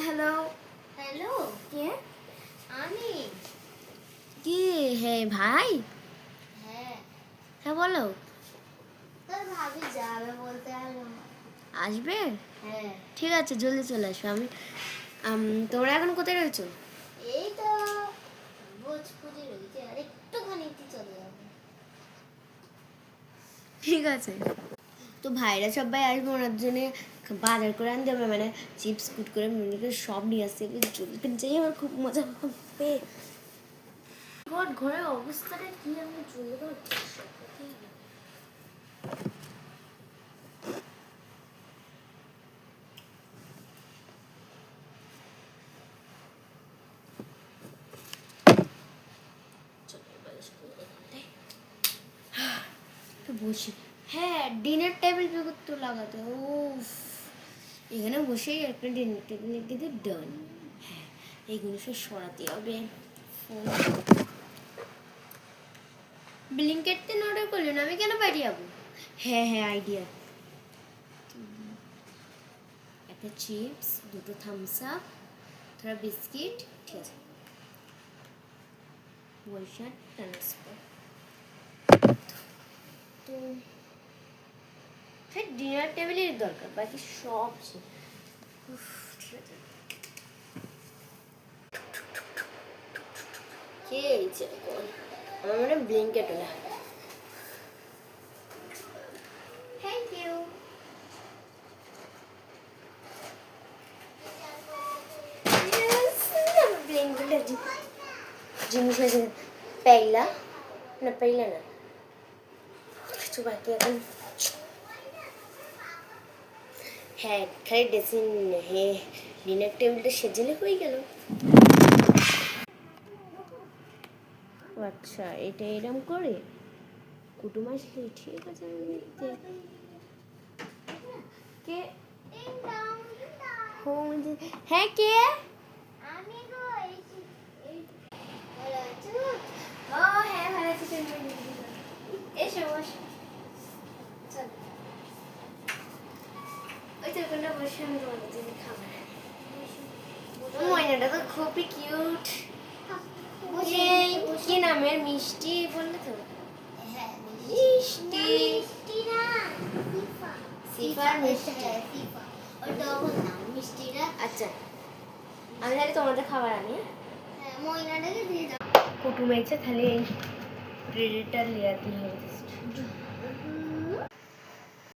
Hello hello, কে আমি। কি হে ভাই? হ্যাঁ, হ্যাঁ বলো। তোর ভাবি যাবে বলতে আসবো না। আসবে? হ্যাঁ, ঠিক আছে, জলদি চলে আসো। তোমরা এখন কোথায় রয়েছো? এই তো ভোজপুরি রয়েছে, আর একটুখানি চলে যাবে। ঠিক আছে। তো ভাইরা সবাই আসবে, ওনার জন্য বাজার করে আনতে হবে, মানে চিপস কুটকুরে মিনিকে সব নিয়ে আসতে হবে। জলদি যাই, আমার খুব মজা হবে। ঘরের অবস্থাটা কি আমি চলে বসি। হ্যাঁ, ডিনার টেবিল তো লাগাতে। ও এখানে বসেই একটা ডিনার টেবিল কিন্তু ডান। হ্যাঁ, এইগুলো সব সরাতে হবে। ফোন ব্লিঙ্কেটতে অর্ডার করলেন, আমি কেন বাড়ি যাবো? হ্যাঁ হ্যাঁ, আইডিয়া। একটা চিপস, দুটো থামস আপ, থোড়া বিস্কিট। ঠিক আছে, পয়সা ট্রান্সফার। তো হ্যাঁ, ডিনার টেবিলের দরকার, বাকি সব কে এইছে আমার মনে ব্লিঙ্কেটও না। Thank you. ব্লিঙ্কেটের জিনিস আছে। পেইলা না, পেইলা না, কিছু বাকি এখন। হ্যাঁ, খালি ড্রেসিং। হ্যাঁ, ডিনার টেবিলটা সেজেলে হয়ে গেল। আচ্ছা, এটা এরম করে কুটুম আসলে ঠিক আছে। আমি দেখতে কে হ্যাঁ কে আমি গো ও হ্যাঁ, ভালো আছি। এসো বসো, চল। ওই তো কোনটা বসে আমি তোমাদের জন্য খাবার। ময়নাটা তো খুবই কিউট। কি নামের? মিষ্টি বললে তো? হ্যাঁ, মিষ্টি। মিষ্টি না, ফিফা। সিফার মিষ্টি। হ্যাঁ, ফিফা। ওটা ওর নাম মিষ্টিটা। আচ্ছা, আমি তাহলে তোমাদের খাবার আনি। হ্যাঁ, ময়নাটাকে দিয়ে দাও। কুটুম এসে তাহলে এই ব্রেডটা লিয়ে আনতে হবে।